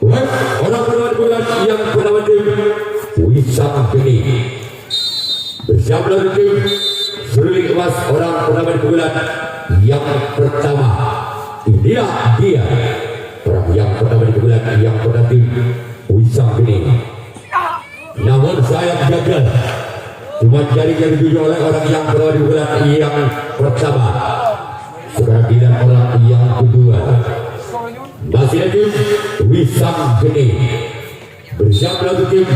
Orang berlawan bulan yang pertama tim Wisam Geni bersama tim Seruling Emas. Orang pertama bulan yang pertama inilah dia orang yang pertama di bulan yang pertama tim Wisam Geni. Namun saya gagal, cuma jarinya dituju oleh orang yang pertama di bulan yang pertama. Sekarang tidak orang yang kedua masih ada Wisam Geni bersama tim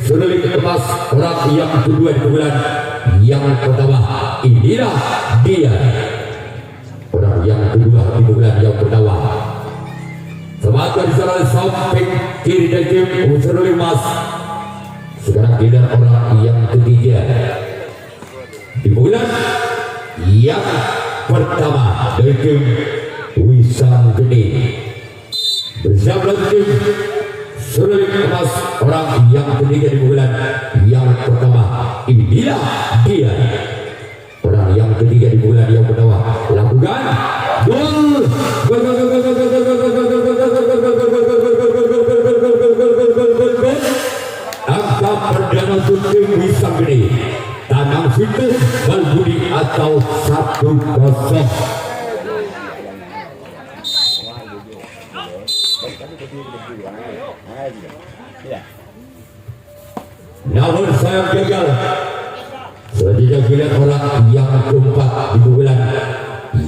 Seruling Emas. Orang yang kedua di bulan yang pertama inilah dia orang yang kedua di bulan yang pertama. Semangat di sana samping kiri dari tim Seruling Emas. Sekarang tidak orang yang ketiga di bulan yang pertama dari tim Wisam Geni bersama tim Seruling Emas. Orang yang ketiga di bulan yang pertama inilah dia orang yang ketiga di bulan yang pertama. Lakukan gol. Angka perdana untuk tim Wisam Geni. Tanam Fitur Balbudi atau 1-0. Namun saya gagal. Selanjutnya kita orang yang keempat di bulan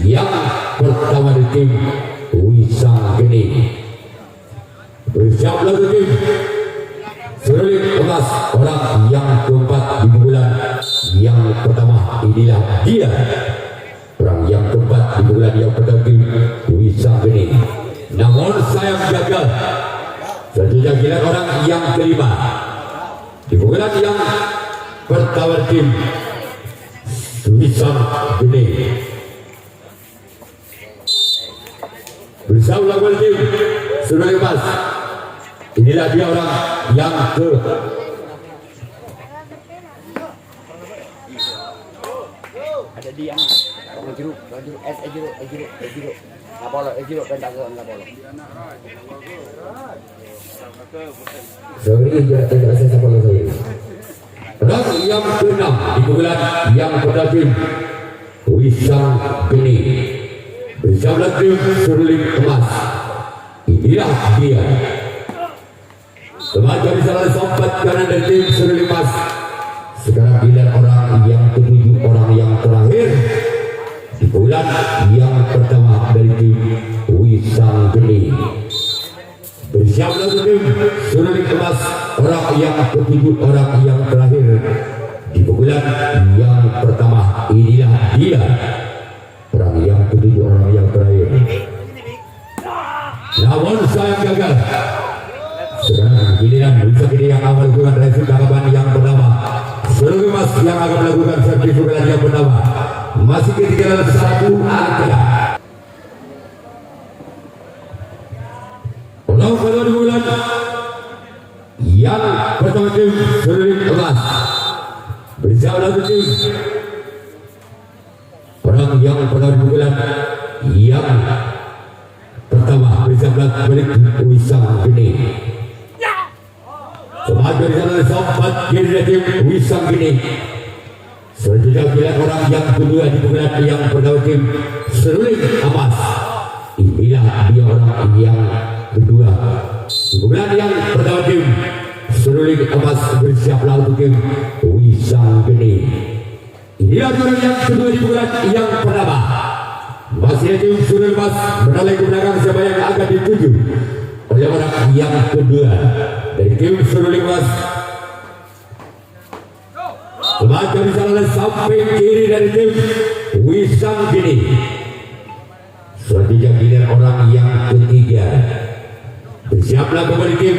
yang pertama di tim Wisam Geni bersama tim Seruling Emas. Orang yang keempat di bulan yang pertama inilah dia orang yang keempat di bulan yang pertama tim Wisam Geni. Namun saya gagal. Selanjutnya kita orang yang kelima di bulan yang pertama tim Wisam Geni bersama lawan tim Seruling Emas. Inilah dia orang yang ke ada dia jeruk Apollo pentagon Apollo. Sorry, tidak saya Apollo saya. Orang yang keenam di bulan yang pertama tim Wisam Geni bersama tim Seruling Emas. Inilah dia. Semangat di salah sempat kanan dari tim Seruling Emas. Sekarang dilihat orang yang ketujuh, orang yang terakhir di bulan yang pertama dari tim Wisam Geni bersama tim Seruling Emas. Orang yang ketujuh, orang yang terakhir di bulan yang pertama inilah dia orang yang ketujuh, orang yang terakhir. Namun saya gagal. Sekarang giliran Wisam Geni yang akan melakukan review tanggapan yang pertama. Seruling Emas yang akan melakukan servis bulan yang pertama. Masih ketinggalan 1 angka. Orang kedua di bulan yang pertama tim Seruling Emas bersama tim orang yang pertama di bulan yang pertama bersama balik Wisam Geni. Semangat dari sana sempat kiri tim Wisam Geni. Selanjutnya bila orang yang kedua di bulan yang pertama tim Seruling Emas. Inilah dia orang yang kedua di bulan yang pertama tim Seruling Emas bersiaplah untuk tim Wisam Geni. Inilah dia orang yang kedua di bulan yang pertama. Masih tim Seruling Emas beralih ke belakang siapa yang akan dituju oleh orang yang kedua dari tim Seruling Emas. Semangat dari sana sampai kiri dari tim Wisam Geni. Selanjutnya giliran orang yang ketiga. Bersiaplah kembali tim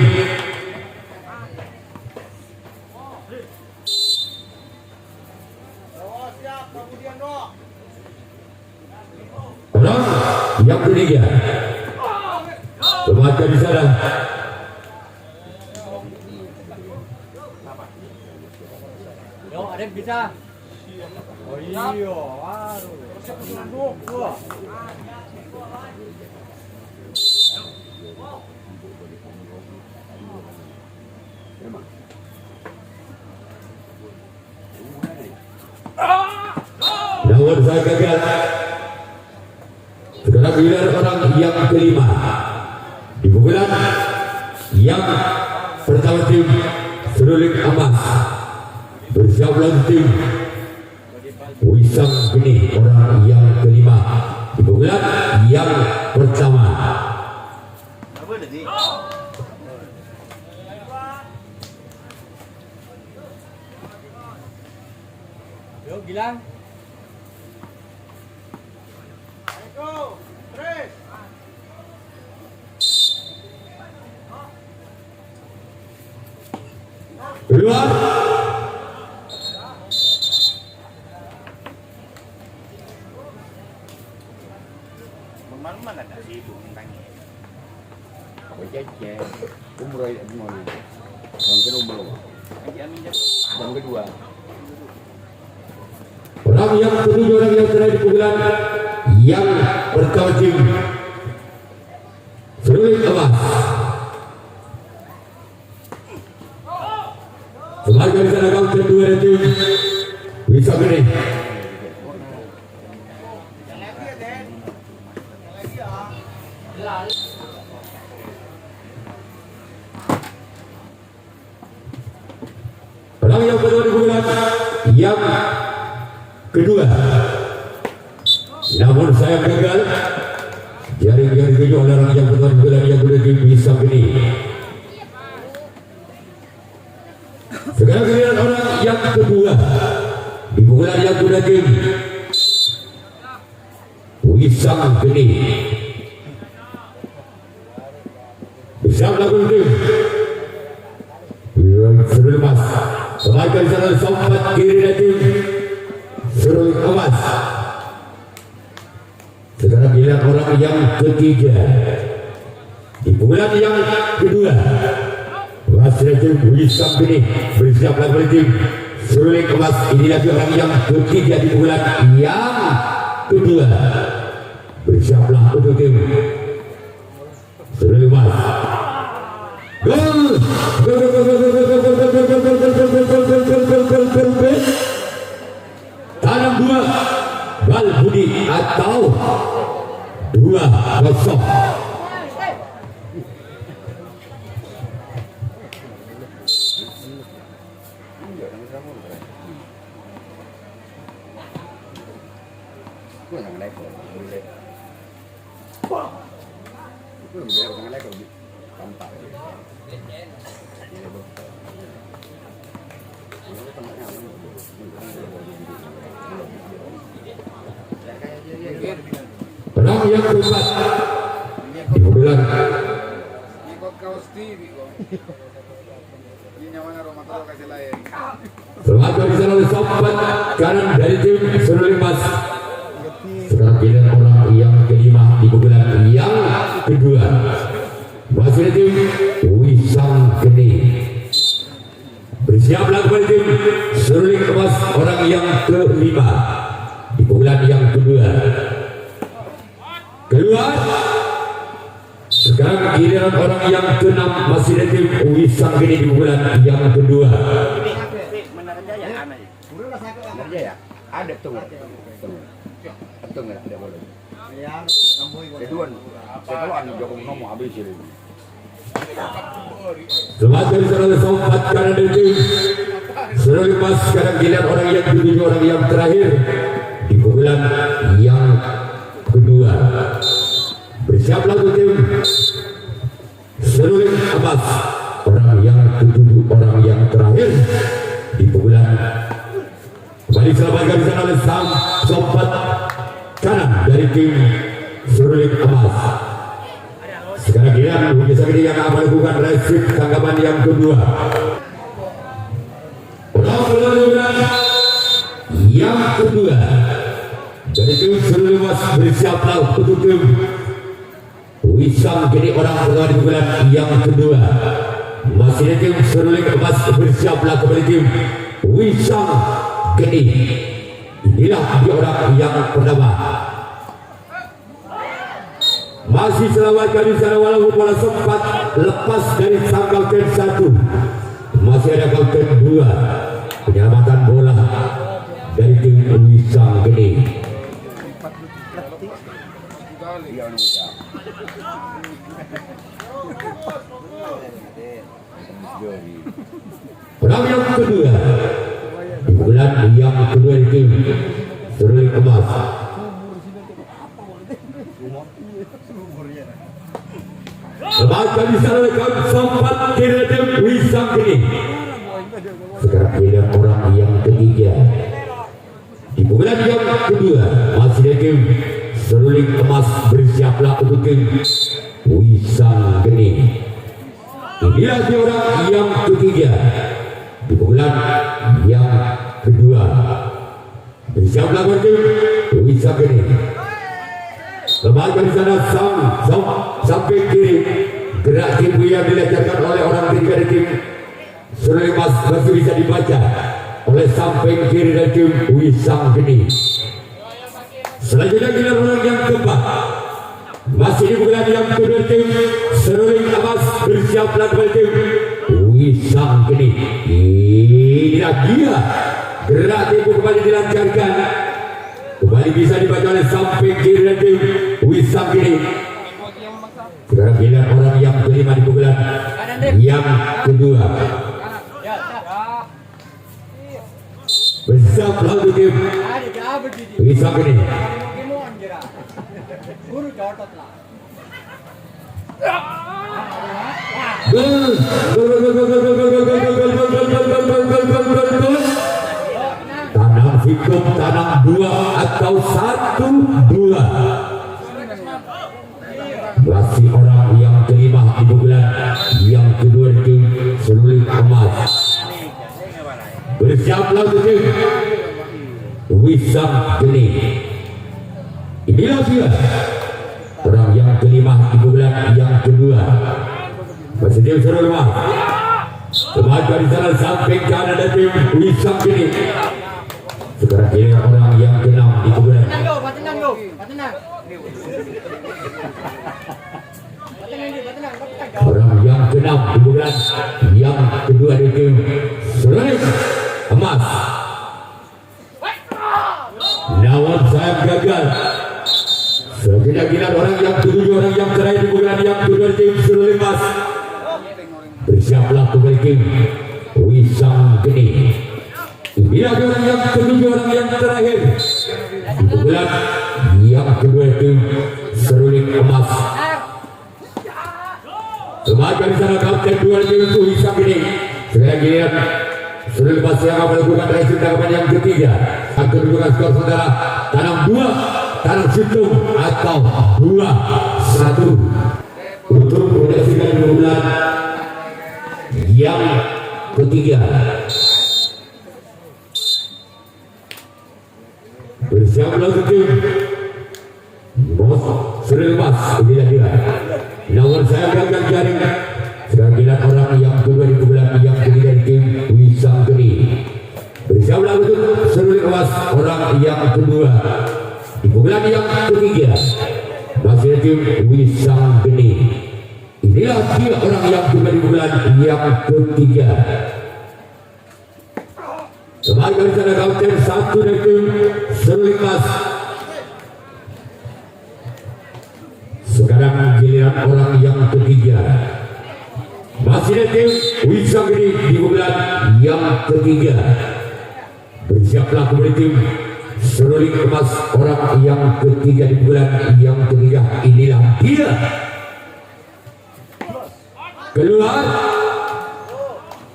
orang yang ketiga. Semangat dari sana. Ada bisa. Oh iya, waduh. Namun saya gagal. Sekarang giliran orang yang kelima di pukulan yang pertama tim Seruling Emas. Bersiap lagi tim Wisang Geni, orang yang kelima di pukulan yang pertama. Yo, Gilang. Keluar. Mana ada sih itu tentangnya. Aku jajan. Umroh itu mana? Yang kedua umroh. Yang kedua. Orang yang ketujuh, orang yang terakhir di pukulan yang pertama tim Seruling Emas. Sebagai dari sana kau kedua dari tim Wisang Geni. Orang yang kedua di pukulan yang kedua. Namun saya gagal. Jaring-jaring keju oleh orang yang kedua di pukulan yang kedua di Wisang Geni. Sekarang giliran orang yang kedua di pukulan yang kedua tim Wisang Geni. Bisa melakukan tim Seruling Emas. Sebagai salah sompat kiri dari tim Seruling Emas. Sekarang giliran orang yang ketiga di pukulan yang kedua. Masih tim Wisang Geni. Bersiap melakukan tim Seruling Emas. Ini lagi orang yang ketiga di pukulan yang kedua. Bersiaplah untuk tim Seruling Emas. Gol! Tanam dua Bal Budi atau 2-0. Orang yang keempat di pukulan selamat dari sana oleh sompat kanan dari tim Seruling Emas. Sekarang giliran orang yang kelima di pukulan yang kedua. Masih ada tim Wisang Geni. Bersiaplah kepada tim Seruling Emas, orang yang kelima di pukulan yang kedua. Keluar. Sekarang giliran orang yang keenam, masih ada tim Wisang Geni di pukulan yang kedua. Ya, ada tuh. Tuh nggak ada boleh. Kedua, setelah Joko Nomo habis ini. Selamat dari sana sompat kanan dari tim Seruling Emas. Sekarang giliran orang yang ketujuh, orang yang terakhir di pukulan yang kedua. Bersiaplah untuk tim Seruling Emas, orang yang ketujuh, orang yang terakhir di pukulan. Kembali selamatkan di sana oleh sang sompat kanan dari tim Seruling Emas. Sekarang giliran Wisang Geni yang akan melakukan resip tanggapan yang kedua. Orang yang kedua dari tim Seruling Emas. Bersiaplah untuk tim Wisang Geni, orang pertama di pukulan yang kedua. Masih ada tim Seruling Emas. Bersiaplah kembali tim Wisang Geni. Inilah dia orang yang pertama. Masih selamatkan di sana walaupun bola sempat lepas dari sang kapten 1. Masih ada kapten 2. Penyelamatan bola dari tim Wisang Geni. Orang yang kedua di bulan yang kedua di tim Seruling Emas. Lebakan di sana dekat sempat kiri tim Wisang Geni. Sekarang giliran orang yang ketiga di bulan yang kedua masih di tim Seruling Emas. Bersiaplah untuk tim Wisang Geni. Inilah dia orang yang ketiga di bulan yang kedua. Bersiaplah untuk tim Wisang Geni. Lebakan di sana sampai kiri. Gerak tim yang dilancarkan oleh orang ketiga di tim Seruling Emas masih bisa dibaca oleh samping kiri dari tim Wisang Geni. Selanjutnya kita orang yang keempat masih di bulan yang kedua tim Seruling Emas. Bersiaplah kembali tim Wisang Geni. Inilah dia gerak tim kembali dilancarkan, kembali bisa dibaca oleh samping kiri dari tim Wisang Geni. Sekarang giliran orang yang kelima di bulan yang kedua. Bersiaplah untuk tim Wisang Geni. Tanam hidup, tanam dua atau 1-2. Masih orang yang kelima di bulan yang kedua di tim Seruling Emas. Bersiaplah untuk tim Wisang Geni. Inilah dia orang yang kelima di bulan yang kedua. Masih tim Seruling Emas. Kemaju di sana samping kanan ada tim Wisang Geni. Sekarang ini orang yang keenam di bulan. Orang yang keenam di bulan yang kedua di tim Seruling Emas. Namun saya gagal. Sekitar orang yang ketujuh, orang yang terakhir di bulan yang kedua di tim Seruling Emas. Bersiaplah kembali tim Wisang Geni. Inilah orang yang ketujuh, orang yang terakhir di bulan yang kedua di tim Seruling Emas. Remaja di sana kapten 2 tim Wisang Geni. Sekarang giliran Seruling Emas yang akan melakukan reaksi tanggapan yang ketiga. Akan kedudukan skor saudara tanam 2, tanam situng atau 2-1 untuk menyaksikan bulan yang ketiga. Bersiaplah untuk tim Seruling Emas. Inilah dia nomor saya gagal jaring. Sekarang giliran orang yang kedua di bulan yang ketiga di tim Wisang Geni. Bersiaplah untuk Seruling Emas orang yang kedua di bulan yang ketiga. Masih di tim Wisang Geni. Inilah dia orang yang kedua di bulan yang ketiga. Kembali dari sana kapten 1 dari tim Seruling Emas. Sekarang giliran orang yang ketiga. Masih dari tim Wisang Geni di bulan yang ketiga. Bersiaplah kembali tim Seruling Emas orang yang ketiga di bulan yang ketiga. Inilah dia. Keluar.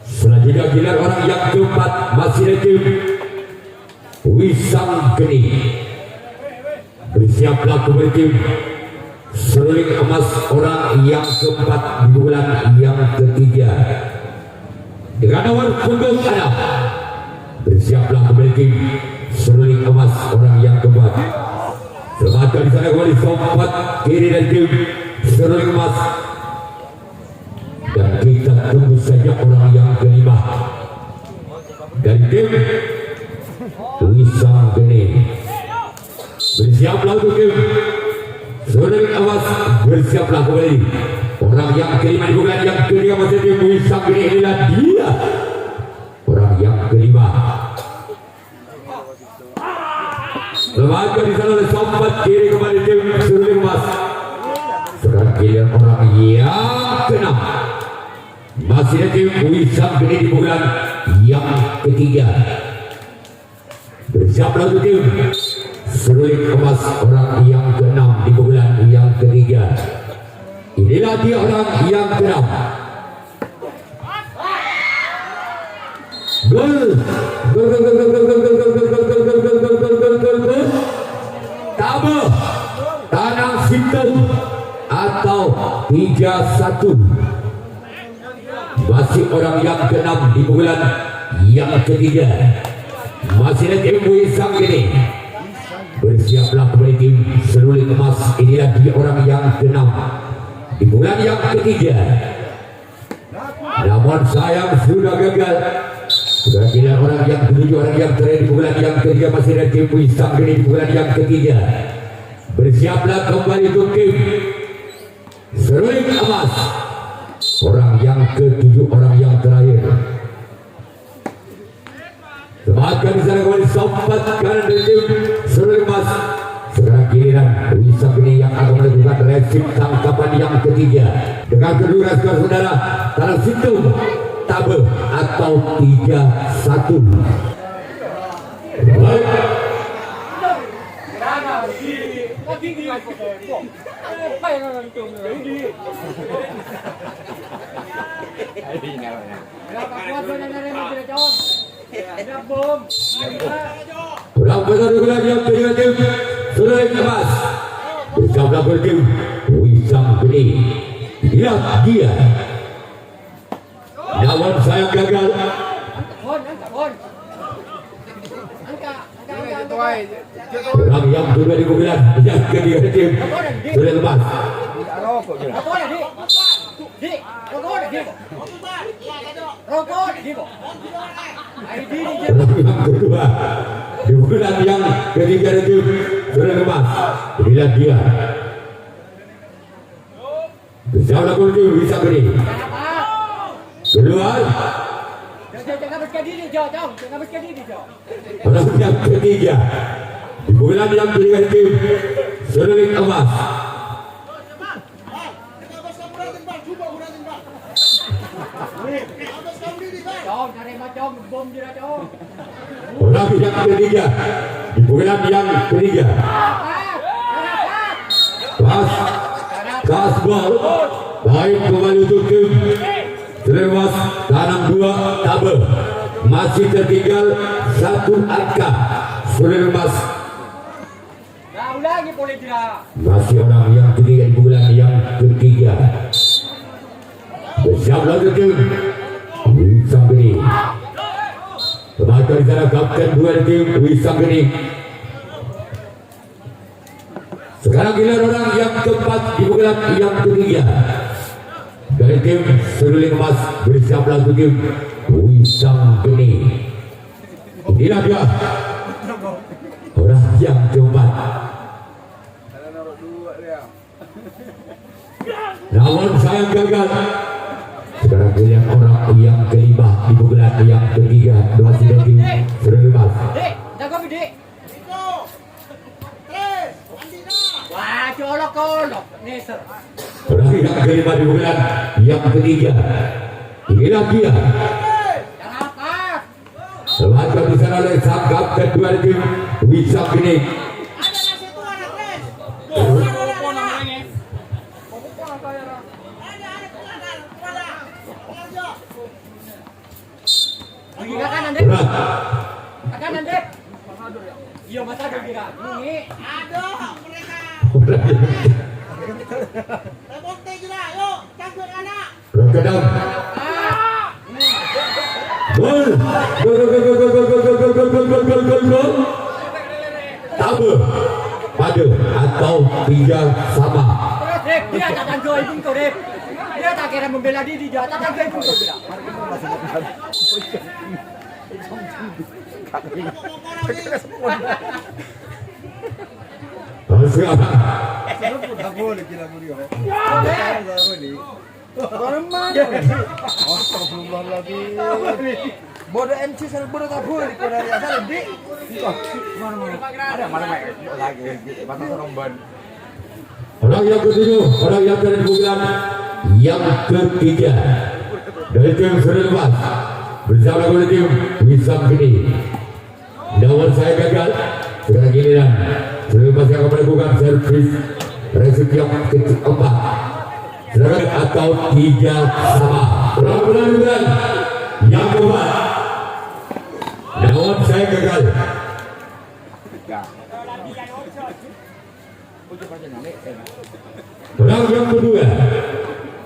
Selanjutnya giliran orang yang keempat. Masih dari tim Wisang Geni. Bersiaplah kembali tim Seruling Emas orang yang keempat di bulan yang ketiga. Dengan nomor punggung 6. Bersiaplah kembali tim Seruling Emas orang yang keempat. Selamatkan di sana kembali sompat kiri dari tim Seruling Emas. Dan kita tunggu saja orang yang kelima dari tim Wisang Geni. Bersiaplah untuk tim Seruling Emas. Bersiaplah kembali orang yang kelima di bulan yang ketiga. Masih tim Wisang Geni. Inilah dia orang yang kelima. Selamatkan di sana oleh sompat kiri kepada tim Seruling Emas. Sekarang giliran orang yang keenam. Masih ada tim Wisam Geni di pukulan yang ketiga. Bersiaplah untuk tim Seruling Emas orang yang keenam di pukulan yang ketiga. Inilah dia orang yang keenam. Gol. Tabe Tanang Sinten atau 3-1. Masih orang yang keenam di pukulan yang ketiga. Masih ada tim Wisam ini. Bersiaplah kembali tim Seruling Emas. Inilah dia orang yang keenam di bulan yang ketiga. Namun sayang sudah gagal. Sudah gila orang yang ketujuh, orang yang terakhir di bulan yang ketiga. Masih ada tim Wisam ini di bulan yang ketiga. Bersiaplah kembali untuk tim Seruling Emas. Orang yang ketujuh, orang yang terakhir. Semangatkan di sana kembali sompat kanan dari tim Seruling Emas. Sekarang giliran Wisam ini yang akan melakukan resip tangkapan yang ketiga. Dengan kedua skor saudara Tanang Sinten Tabe atau 3-1. Baik. Orang besar dukungan yang ketiga tim Seruling Emas. Bersama tim Wisam Geni. Lihat dia. Namun sayang gagal. Orang yang sudah di pukulan yang ketiga tim Seruling Emas. Yang kedua di bulan yang ketiga tim Seruling Emas. Inilah dia. Bersama tim Wisam Geni. Kedua. Orang yang ketiga di bulan yang ketiga tim Seruling Emas. Orang yang ketiga di bulan yang ketiga. Pas bol. Baik kembali untuk tim Seruling Emas. Tanam 2 Tabe. Masih tertinggal 1 angka. Seruling Emas. Masih orang yang ketiga di bulan yang ketiga. Bersiaplah untuk tim Wisam Geni. Kembali di sana kapten 2 tim Wisam Geni. Sekarang giliran orang yang keempat di bulan yang ketiga. Dari tim Seruling Emas. Bersiaplah untuk tim Wisam Geni. Inilah dia orang yang keempat. Namun sayang gagal. Sekarang giliran orang yang kelima di bulan yang ketiga. Masih dari tim Seruling Emas. Orang yang kelima di bulan yang ketiga. Inilah dia. Selamatkan di sana oleh sang kapten 2 tim Wisam Geni. Iya, masa ada kira. Ini. Aduh, mereka. Remonte juga, yuk, cangkut anak. Berkedam. Gol. Gol. Tabe. Padu atau 3 sama. Dia tak tangguh ibu kau deh. Dia tak kira membela diri dia, tak tangguh ibu kau bila. Astagfirullahaladzim. Bodoh MC sana bodoh tabur di kota dia sana di. Ada mana lagi batas romban. Orang yang ketujuh, orang yang berada di bulan yang ketiga dari tim Serelepas bersama dengan tim Wisam Geni. Namun saya gagal. Sekarang giliran Serelepas yang akan melakukan servis resip yang keempat. Serang atau 3 sama. Bulan yang keempat. Namun saya gagal. Orang yang kedua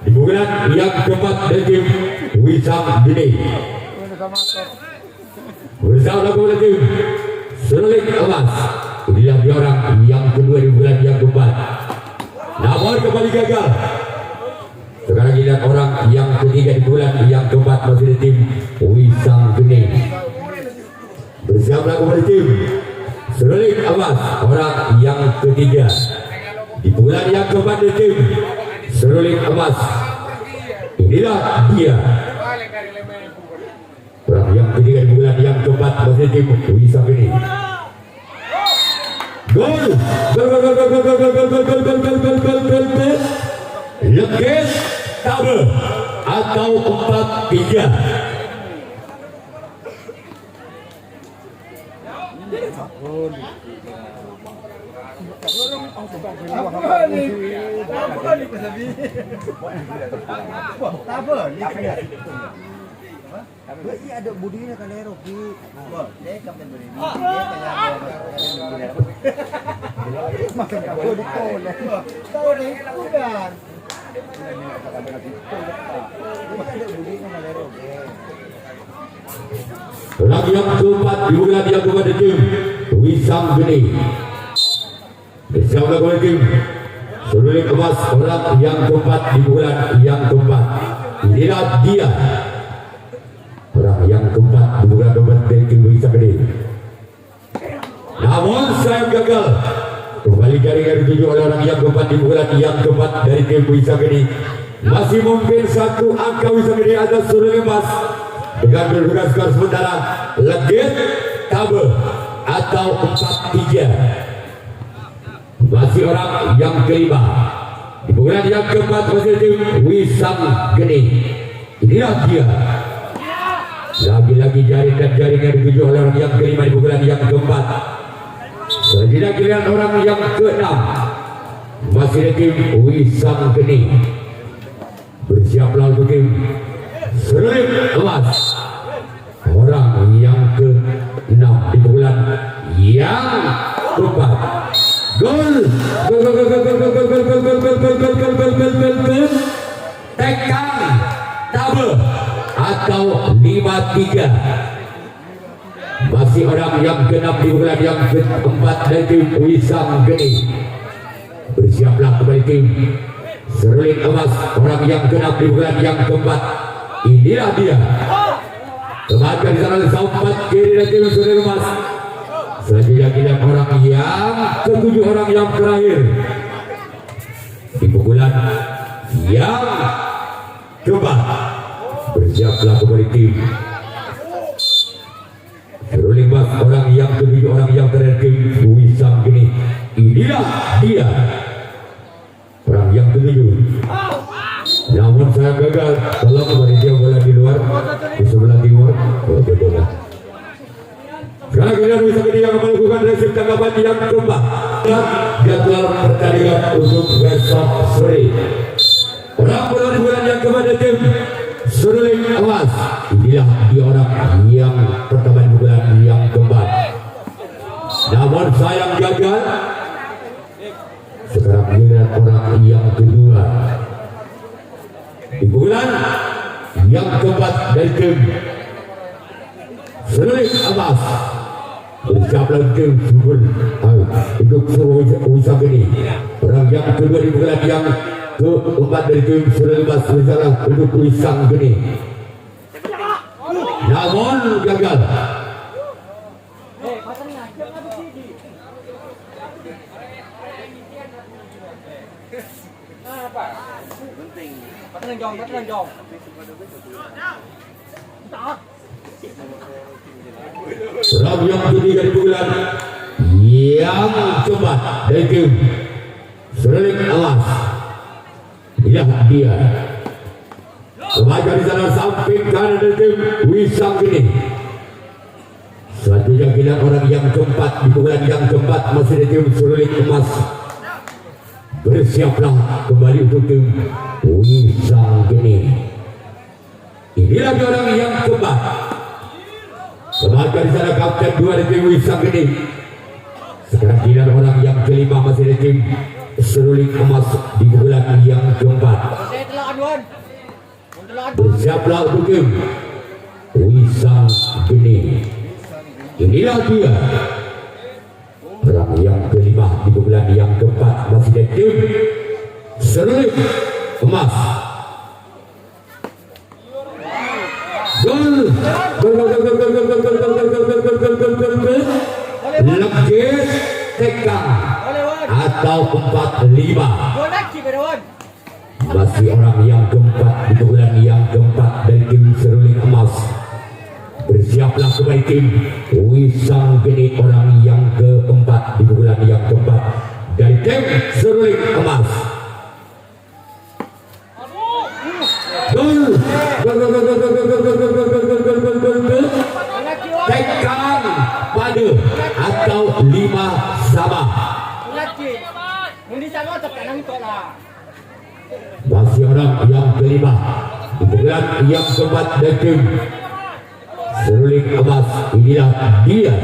di bulan yang keempat dari tim Wisam Geni bersama dengan tim Seruling Emas. Inilah dia orang yang kedua di bulan yang keempat. Namun kembali gagal. Sekarang lihat orang yang ketiga di bulan yang keempat masih di tim Wisam Geni bersama dengan tim Seruling Emas. Orang yang ketiga di bulan yang keempat di tim Seruling Emas. Inilah dia orang yang ketiga di bulan yang keempat masih di tim Wisam Geni. Gol, Lekes Tabe atau 4-3. Iya ada budinya kan Eroki. Dia kapten beri. Makan kau di tolak. Kau ni bukan. Orang yang keempat di bulan yang keempat di tim Wisam Geni bersama dengan tim Seruling Emas. Orang yang keempat di bulan yang keempat. Inilah dia orang yang keempat di bulan keempat dari tim Wisam Geni. Namun saya gagal. Kembali jaringan dituju oleh orang yang keempat di bulan yang keempat dari tim Wisam Geni. Masih mungkin satu angka Wisam Geni atas Seruling Emas dengan berdugaan skor sementara Legit Tabe atau 4-3. Masih orang yang kelima di bulan yang keempat masih tim Wisam Geni. Inilah dia. Lagi-lagi jaringan dituju oleh orang yang kelima di bulan yang keempat. Selanjutnya giliran orang yang keenam masih di tim Wisam Geni. Bersiaplah untuk tim Seruling Emas. Orang yang ke-6 di bulan yang keempat. Gol. Tekan Tabe atau 5-3. Masih orang yang ke-6 di bulan yang keempat dari tim Wisam Geni. Bersiaplah kembali tim Seruling Emas. Orang yang ke-6 di bulan yang keempat. Inilah dia. Kembali di sana sempat kiri dari tim Seruling Emas. Selanjutnya kita orang yang ke-7, orang yang terakhir di pukulan yang keempat. Bersiaplah kembali tim Seruling Emas. Orang yang ke-7, orang yang terakhir tim Wisam Geni. Inilah dia orang yang ke-7. Namun saya gagal. Kalau kembali dia bola di luar di sebelah timur. Betul. Sekarang kita bisa yang melakukan resip tanggapan yang keempat. Jadwal pertandingan untuk besok sore. Orang bola di bulan yang keempat tim Seruling Emas. Inilah dia orang yang pertama di bulan yang keempat. Namun sayang gagal. Sekarang giliran orang yang kedua di bulan yang keempat dari tim Seruling Emas. Bersiaplah tim Subul untuk Wisam Geni. Orang yang kedua di bulan yang keempat dari tim Seruling Emas berjalan untuk Wisam Geni. Namun gagal. tenang jong, tenang jong. Tak. Serang yang ketiga di pukulan yang cepat dari tim Seruling Emas. Lihat dia remaja di sana samping kanan dari tim Wisang Geni. Selanjutnya kita orang yang keempat di pukulan yang keempat masih dari tim Seruling Emas. Bersiaplah kembali untuk tim Wisang Geni. Inilah orang yang keempat. Remaja di sana kapten 2 dari tim Wisang Geni. Sekarang kita orang yang kelima masih dari tim Seruling Emas di pukulan yang keempat. Saya telah aduan. Bersiaplah untuk tim Wisang Geni. Inilah dia orang yang kelima di pukulan yang keempat masih dari tim Seruling Emas. Gol. Legis tekang atau 45. Gol lagi berawan. Masih orang yang keempat di pukulan yang keempat dari tim Seruling Emas. Bersiaplah kembali tim Wisang Geni orang yang keempat di pukulan yang keempat dari tim Seruling Emas. Gol. Tekang pada atau 5 sama. Lagi. Mundi sama tak nang tola. Masih orang yang kelima di pukulan yang keempat dari tim Seruling Emas. Inilah dia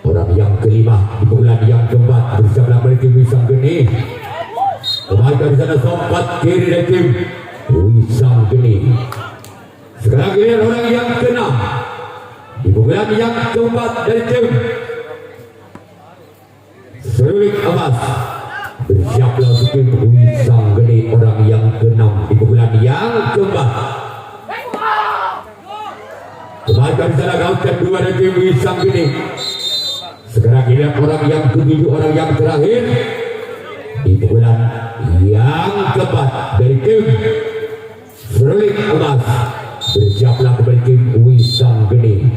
orang yang kelima di pukulan yang keempat bersama dari tim Wisang Geni. Kembali di sana sompat kiri dari tim Wisang Geni. Sekarang ini orang yang keenam di pukulan yang keempat dari tim Seruling Emas. Bersiaplah untuk tim Wisang Geni orang yang keenam di pukulan yang keempat. Kembali di sana kapten 2 dari tim Wisang Geni. Sekarang ini orang yang ketujuh, orang yang terakhir di pukulan yang keempat dari tim Seruling Emas. Bersiaplah kembali tim Wisang Geni.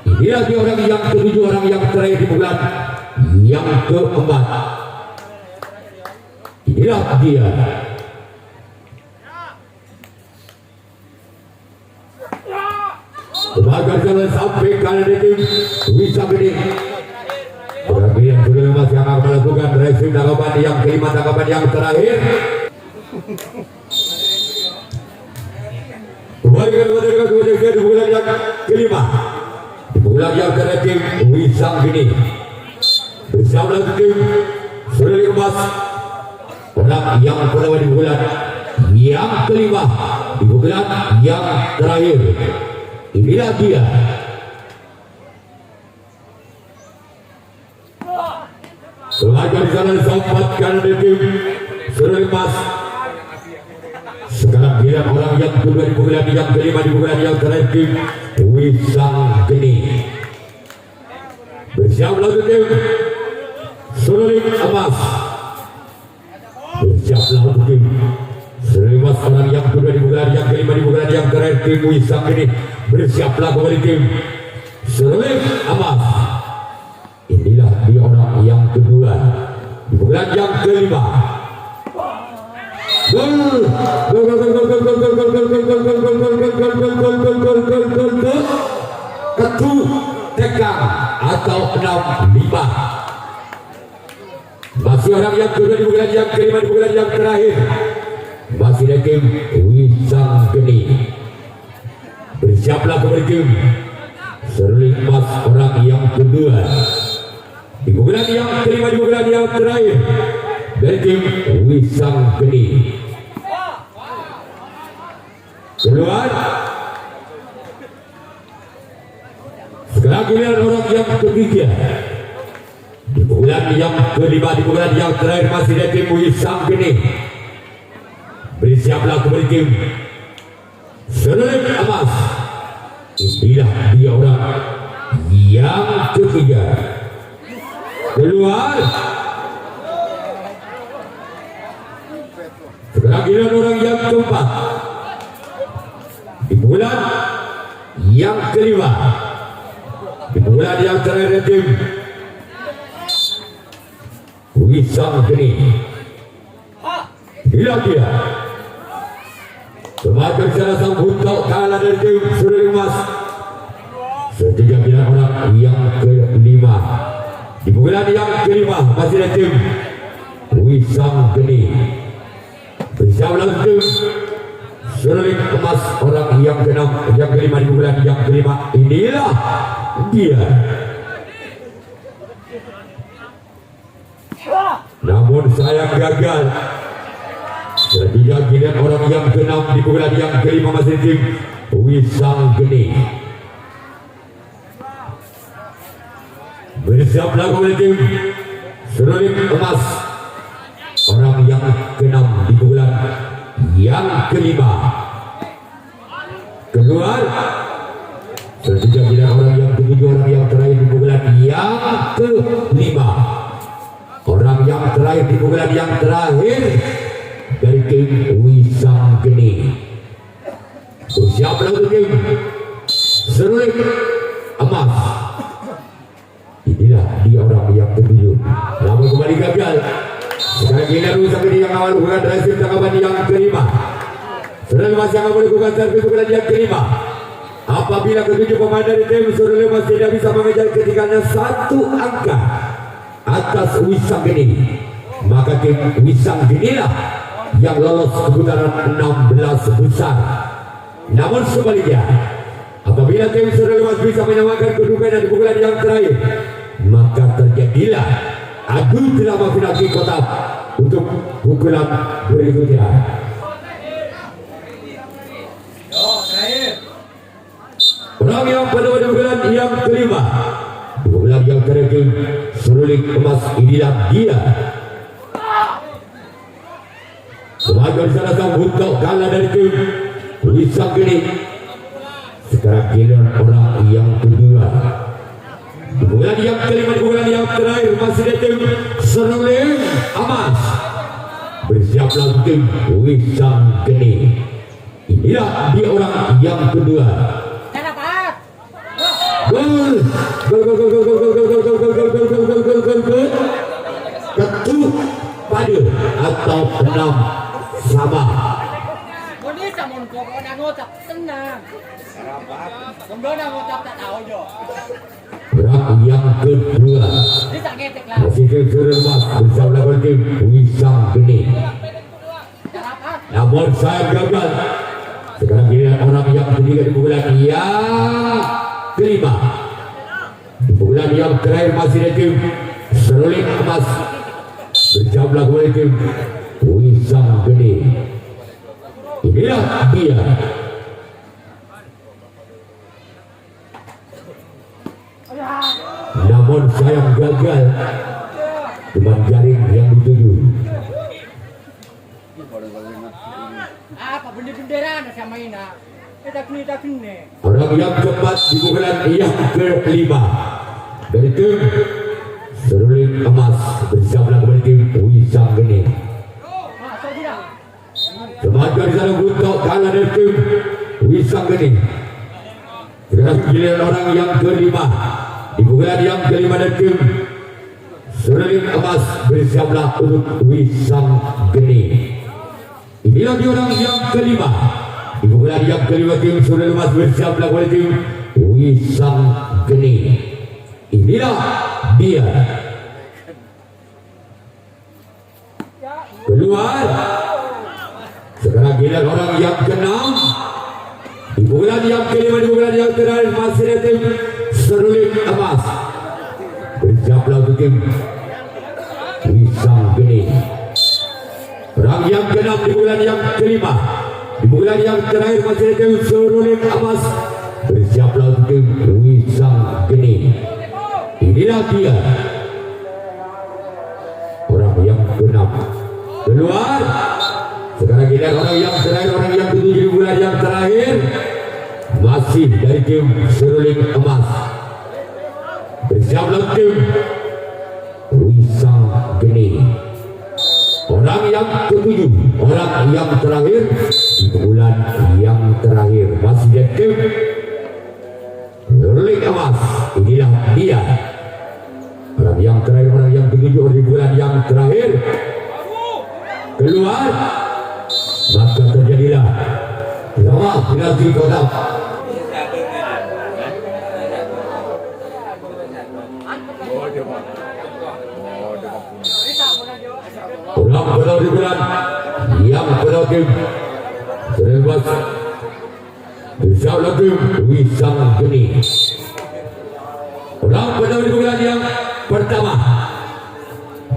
Inilah dia orang yang ketujuh, orang yang terakhir di pukulan yang keempat. Inilah dia kembali sampai kanan dari tim Wisang Geni. Perhatian sudah Emas yang akan melakukan racing tangkapan yang kelima, tangkapan yang terakhir. Kembali ke di bulan yang kelima, di bulan yang terakhir Wisang Geni. Bersama tim Seruling Emas orang yang pertama di bulan yang kelima, di bulan yang terakhir. Inilah dia sengaja di sana disampaikan dari tim Seruling Emas. Sekarang dia orang yang kedua di pukulan yang kelima, di pukulan yang terakhir tim Wisang Geni. Bersiap lagi tim Seruling Emas. Bersiaplah untuk tim Seruling Emas orang yang kedua di pukulan yang kelima, di pukulan yang terakhir tim Wisang Geni. Bersiaplah kembali tim Seruling Emas. Inilah dia orang yang kedua di pukulan yang kelima. Gol. Ketu tekang atau 65. Masih orang yang kedua di pukulan yang kelima, di pukulan yang terakhir masih dari tim Wisang Geni. Bersiaplah kembali tim Seruling Emas orang yang kedua di pukulan yang kelima, di pukulan yang terakhir dari tim Wisang Geni. Keluar. Sekarang giliran orang yang ketiga di pukulan yang kelima, di pukulan yang terakhir masih dari tim Wisang Geni. Bersiaplah kembali tim Seruling Emas. Inilah dia orang yang ketiga. Keluar. Sekarang giliran orang yang keempat. Di bulan yang kelima. Di bulan yang terakhir tim Wisang Geni. Bila dia semakin sana sang buntau kalah dari tim Surya Emas. Setiga giliran orang yang kelima. Di bulan yang kelima masih ada tim Wisang Geni. Bersama langsung Surya Emas orang yang keenam, yang kelima di bulan yang kelima. Inilah dia. Namun sayang gagal. Ketiga giliran orang yang keenam di bulan yang kelima masih tim Wisang Geni. Bersama oleh tim Surya Emas orang yang keenam di bulan yang kelima. Keluar. Ketiga giliran orang yang ketujuh, orang yang terakhir di bulan yang kelima. Orang yang terakhir di bulan yang terakhir dari tim Wisang Geni. Bersiaplah untuk tim Surya Emas. Inilah dia orang yang ketujuh. Namun kembali gagal. Sekarang giliran Wisang Geni yang awal bukan resim tangkapan yang kelima. Surya Emas yang akan melakukan servis bulan yang kelima. Apabila ketujuh pemain dari tim Surya Emas tidak bisa mengejar ketinggalan satu angka atas Wisang Geni, maka tim Wisang Geni lah yang lolos ke putaran 16 besar. Namun sebaliknya, apabila tim Surya Emas bisa menyamakan kedudukan di bulan yang terakhir, maka terjadilah adu drama final kotak untuk pukulan berikutnya. Orang yang pada bulan yang kelima, di bulan yang terakhir Surya Emas, inilah dia. Semakin sana sang buntau kalah dari tim Wisang Geni. Sekarang giliran orang yang kedua. Di bulan yang kelima, di bulan yang terakhir masih ada tim Surya Emas. Bersiaplah tim Wisang Geni. Inilah dia orang yang kedua. Gol, ketuh pada atau 6 sama. Ini sama kok ada ngocap tenang. Kemudian ngocap tak tahu jo. Berang yang kedua. Ini tak ngetek lah. Masih tim Surya Emas bersama lawan tim Wisang Geni. Namun saya gagal. Sekarang giliran orang yang ketiga di bulan yang kelima. Di bulan yang terakhir masih ada tim Surya Emas berjablah oleh tim Wisang Geni. Inilah dia. Namun sayang gagal. Cuma jaring yang dituju. Apa bendera sama ini? Kita kene. Orang yang keempat di bulan yang kelima dari tim Surya Emas bersama dengan tim Wisang Geni. Semakin di sana buntau kalah dari tim Wisang Geni. Sekarang giliran orang yang kelima di bulan yang kelima dari tim Surya Emas bersama untuk Wisang Geni. Inilah dia orang yang kelima. Di bulan yang kelima tim Surya Emas bersama oleh tim Wisang Geni. Inilah dia. Keluar. Sekarang giliran orang yang keenam. Di bulan yang kelima, di bulan yang terakhir masih ada tim Surya Emas bersama untuk tim Wisang Geni. Orang yang keenam di bulan yang kelima. Di bulan yang terakhir masih ada tim Surya Emas bersiaplah untuk tim Wisang Geni. Inilah dia orang yang keenam. Keluar. Sekarang giliran orang yang terakhir, orang yang ketujuh di bulan yang terakhir masih dari tim Surya Emas bersiaplah tim Wisang Geni. Orang yang ketujuh orang yang terakhir di bulan yang terakhir masih di tim Seruling Emas. Inilah dia orang yang terakhir, orang yang ketujuh di bulan yang terakhir keluar, maka terjadilah drama penalti kotak. Ulang pada di bulan yang terakhir Serenbas bersama lagi Wisang Geni. Ulang pada di bulan yang pertama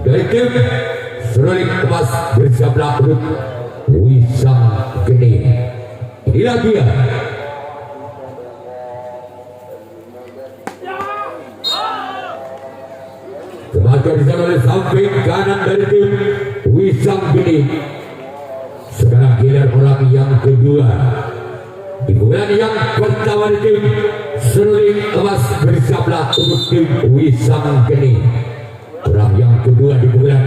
dari tim Seruling Emas bersama Wisang Geni. Inilah dia Sebagai disana oleh samping kanan dari tim Wisang Geni. Sekarang giliran orang yang kedua di bulan yang pertama di tim Seruling Emas bersama untuk tim Wisang Geni. Orang yang kedua di bulan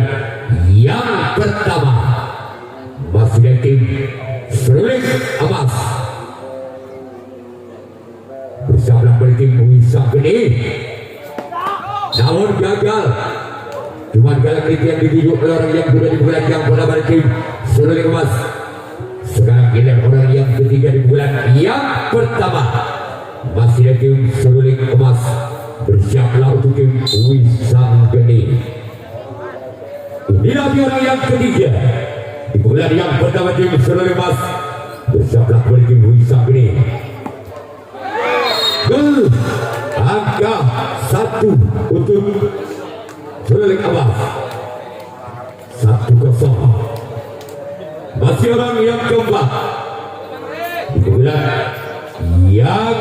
yang pertama masih dari tim Seruling Emas bersama dari tim Wisang Geni. Namun gagal. Cuma kali ini yang dituju oleh orang yang kedua di bulan yang pertama di tim Seruling Emas. Sekarang giliran orang yang ketiga di bulan yang pertama masih dari tim Seruling Emas bersiaplah untuk tim Wisang Geni. Inilah dia orang yang ketiga di bulan yang pertama tim Seruling Emas bersiaplah untuk tim Wisang Geni. Gol angka 1 untuk Seruling Emas. 1-0. Masih orang yang keempat di bulan yang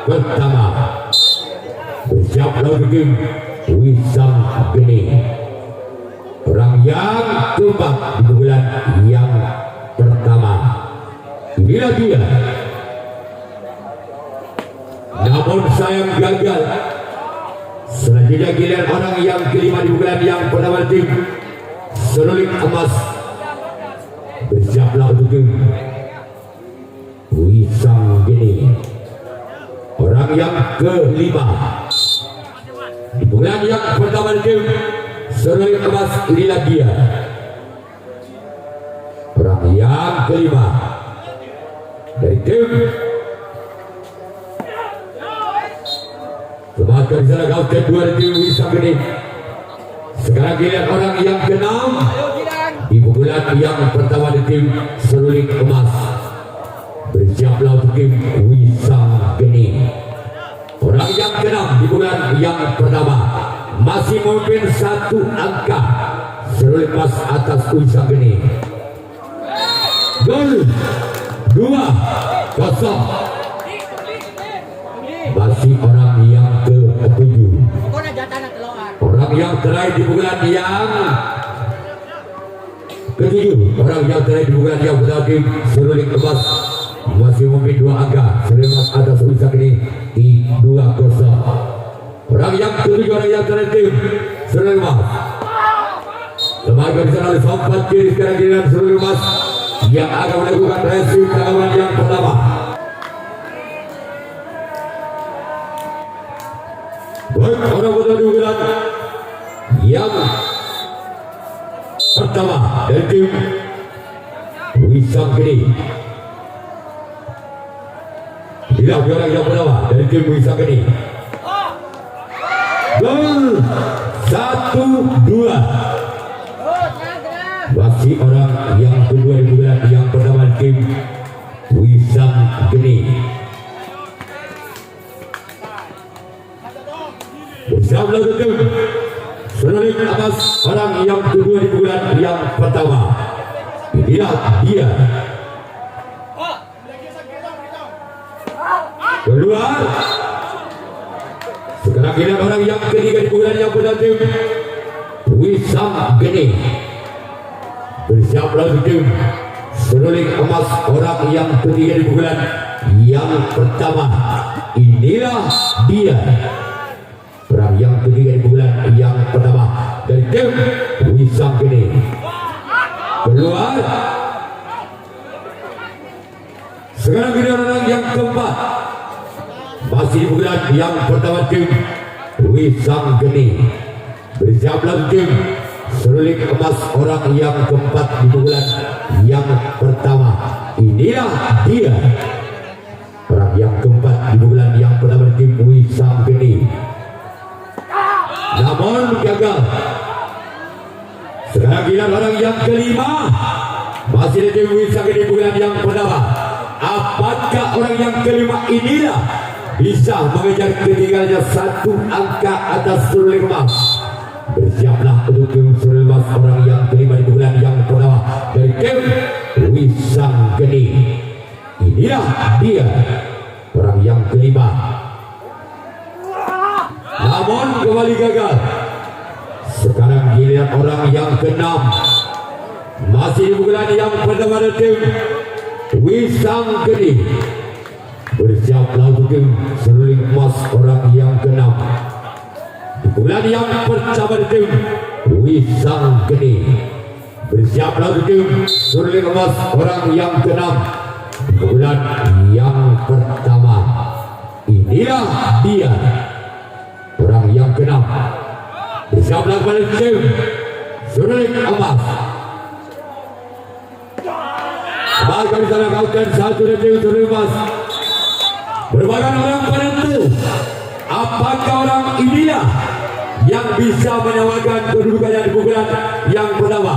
pertama bersiaplah untuk tim Wisang Geni. Orang yang keempat di bulan yang pertama. Inilah dia. Namun sayang gagal. Selanjutnya giliran orang yang kelima di bulan yang pertama tim Seruling Emas bersiaplah untuk tim Wisang Geni. Orang yang kelima di bulan yang pertama tim Seruling Emas. Inilah dia orang yang kelima dari tim Sebagai sana kau kedua tim Wisang Geni. Sekarang giliran orang yang keenam di bulan yang pertama di tim Seruling Emas bersiaplah untuk tim Wisang Geni. Orang yang keenam di bulan yang pertama masih memimpin 1 angka Seruling Emas atas Wisang Geni. Gol 2-0. Masih orang yang ke-7. Orang yang terakhir di bulan yang ke-7. Orang yang terakhir di bulan yang berarti Seruling Emas masih memimpin 2 angka Seruling Emas atas Wisang Geni 2-0. Orang yang ke-7, orang yang terakhir tim Seruling Emas. Lembaga di sana oleh Sompat kiri sekarang giliran Seruling Emas yang akan melakukan resi kawan yang pertama. Baik, orang berada di bulan yang pertama dari tim Wisang Geni. Inilah orang yang pertama dari tim Wisang Geni. Gol 1-2. Masih orang yang kedua di bulan yang pertama tim Wisang Geni. Bersama tim Seruling Emas orang yang kedua di bulan yang pertama. Inilah dia. Keluar. Sekarang giliran orang yang ketiga di bulan yang pertama tim Wisang Geni. Bersiaplah tim Seruling Emas orang yang ketiga di bulan yang pertama. Inilah dia. Orang yang ketiga di bulan yang pertama dari tim Wisang Geni. Keluar Sekarang giliran orang yang keempat. Masih di pukulan yang pertama tim Wisang Geni. Bersiaplah tim seruling emas orang yang keempat di pukulan yang pertama. Inilah dia orang yang keempat di pukulan yang pertama tim Wisang Geni. Namun gagal. Sekarang giliran orang yang kelima. Masih di tim Wisang Geni pukulan yang pertama. Apakah orang yang kelima inilah bisa mengejar ketinggalannya satu angka atas seruling emas? Bersiaplah untuk tim seruling emas orang yang kelima di bulan yang pertama dari tim Wisang Geni. Inilah dia orang yang kelima. Namun kembali gagal. Sekarang giliran orang yang keenam. Masih di bulan yang pertama dari tim Wisang Geni. Bersiaplah untuk tim seruling emas orang yang keenam. Di bulan yang pertama di tim Wisang Geni. Bersiaplah untuk tim seruling emas orang yang keenam. Di bulan yang pertama. Inilah dia orang yang keenam. Bersiaplah kepada tim seruling emas. Bahkan bisa melakukan satu detik seruling emas. Berbagai orang penentu. Apakah orang inilah yang bisa menyamakan kedudukannya di pukulan yang pertama?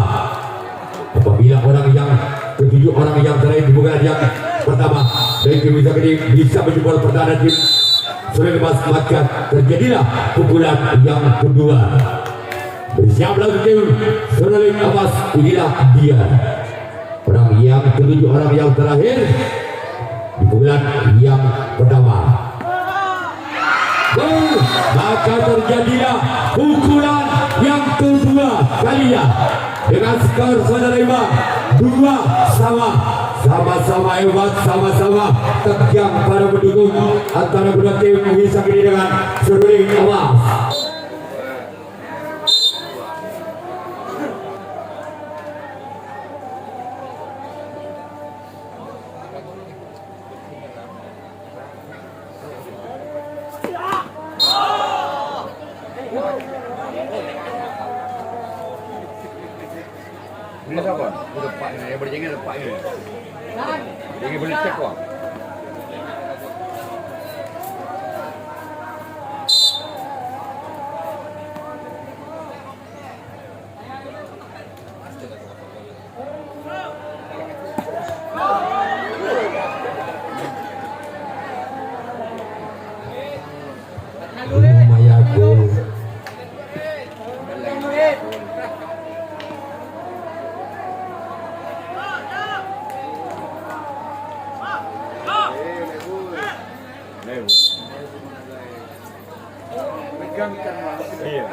Apabila orang yang ketujuh, orang yang terakhir di pukulan yang pertama dari tim Wisang Geni bisa menjebol pertahanan tim seruling emas, maka terjadilah pukulan yang kedua. Bersiaplah tim seruling emas. Inilah dia orang yang ketujuh, orang yang terakhir di bulan yang pertama. Maka terjadilah pukulan yang kedua kalinya dengan skor saudara imbang 2-2. Sama-sama hebat, sama-sama tegang para pendukung antara kedua tim Wisang Geni dengan seruling emas. Ini siapa? Udah Pak ini, yang berjengkel Pak ini. Yang boleh cek kok. Iya.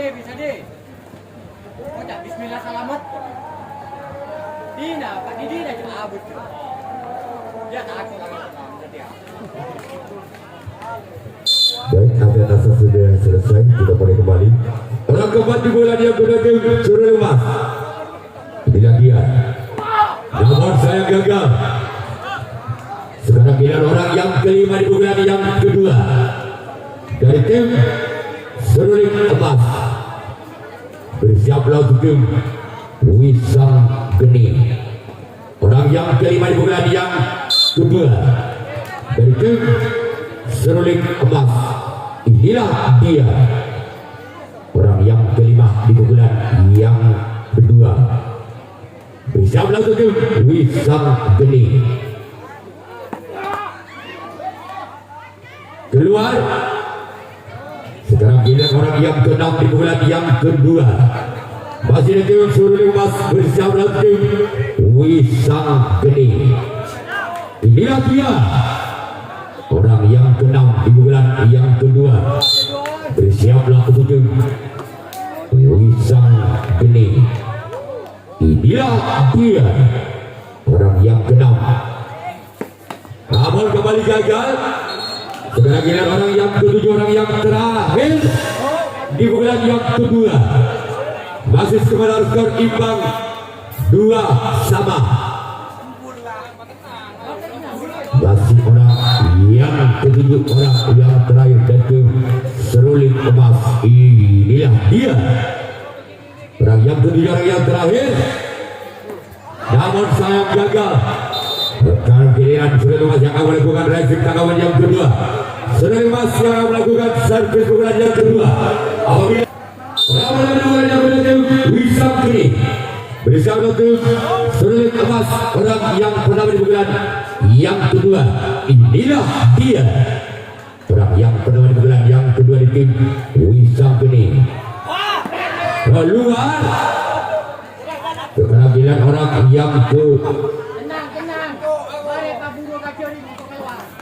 Bisa deh. Oh, tak bismillah selamat. Dina, Pak Didi dah jelas abut. Dia tak aku lagi dia. Baik, latihan asal sudah selesai, kita mulai kembali. Orang keempat di bulan yang kedua tim seruling emas. Inilah dia. Namun saya gagal. Sekarang giliran orang yang kelima di bulan yang kedua dari tim seruling emas. Bersiaplah untuk tim Wisang Geni. Orang yang kelima di bulan yang kedua dari tim seruling emas. Inilah dia orang yang kelima di pukulan yang kedua. Bersiaplah untuk tim Wisang Geni. Keluar. Sekarang giliran orang yang keenam di pukulan yang kedua. Masih di tim seruling emas. Bersiaplah untuk tim Wisang Geni. Inilah dia orang yang keenam di bulan yang kedua. Bersiaplah untuk tim Wisang Geni. Inilah dia orang yang keenam. Namun kembali gagal. Sekarang giliran orang yang ketujuh, orang yang terakhir di pukulan yang kedua. Masih kepada skor imbang 2-2. Masih orang yang ketujuh, orang yang terakhir dan seruling emas. Inilah dia orang yang ketujuh, orang yang terakhir. Namun sayang gagal. Sekarang giliran seruling emas yang akan melakukan racing tangkapan yang kedua. Seruling emas yang akan melakukan servis pukulan yang kedua. Apabila orang melakukan yang kedua, Wisam kini bersama untuk seruling emas orang yang pertama di pukulan yang kedua. Inilah dia orang yang pertama di pukulan yang kedua di tim Wisam kini. Keluar. Sekarang giliran orang yang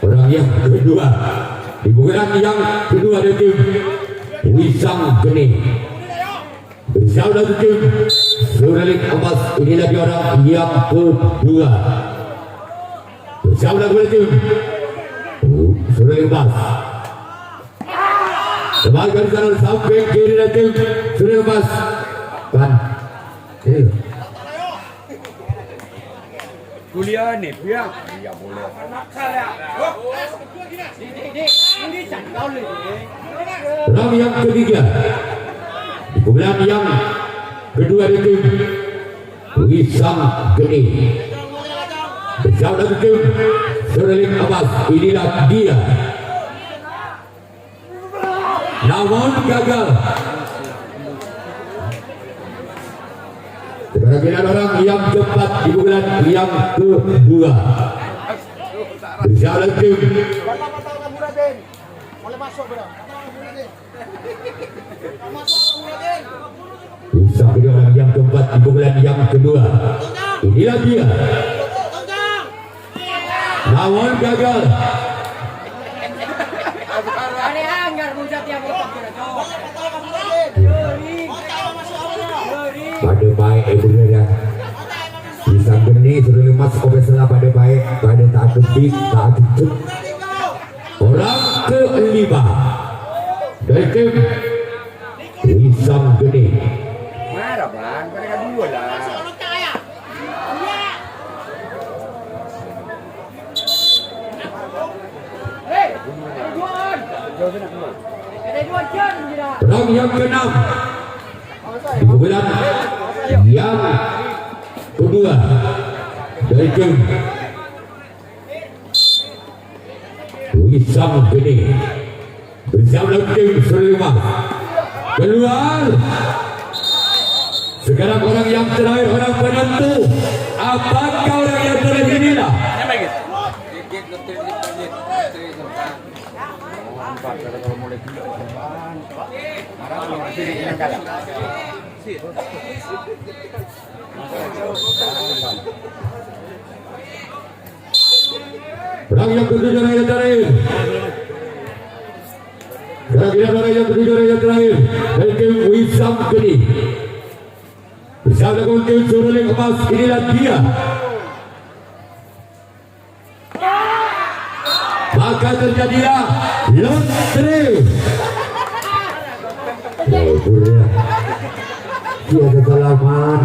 orang yang kedua di pukulan yang kedua di tim Wisam Geni. Bersama tim seruling emas. Inilah dia orang yang kedua. Bersama tim seruling emas. Sebagian kanan sampai kiri dan tim seruling emas. Kan Kuliah nih, biar ya boleh. orang yang ketiga di pukulan yang kedua di tim Wisam Geni. Bersama tim seruling emas. Inilah dia. Namun gagal. Sebagian orang yang keempat di pukulan yang kedua. Bersama tim Wisam Geni, orang yang keempat di pukulan yang kedua. Inilah dia. Namun gagal. Pada baik ibu ya. Wisam Geni seruling emas obesela pada baik, pada tak kebik, tak kecil. Orang kelima dari tim Wisam Geni. Marah bang, mereka dua lah. Orang yang keenam di pukulan yang kedua dari tim Wisam Geni. Bersama tim seruling emas. Keluar. Sekarang orang yang terakhir, orang penentu. Apakah orang yang terakhir inilah? Orang yang ketujuh, orang yang terakhir. Orang yang ketujuh, orang yang terakhir dari tim Wisam Geni. Bersama dengan tim seruling emas. Inilah dia. Maka terjadilah lotre. Tiada kesalahan.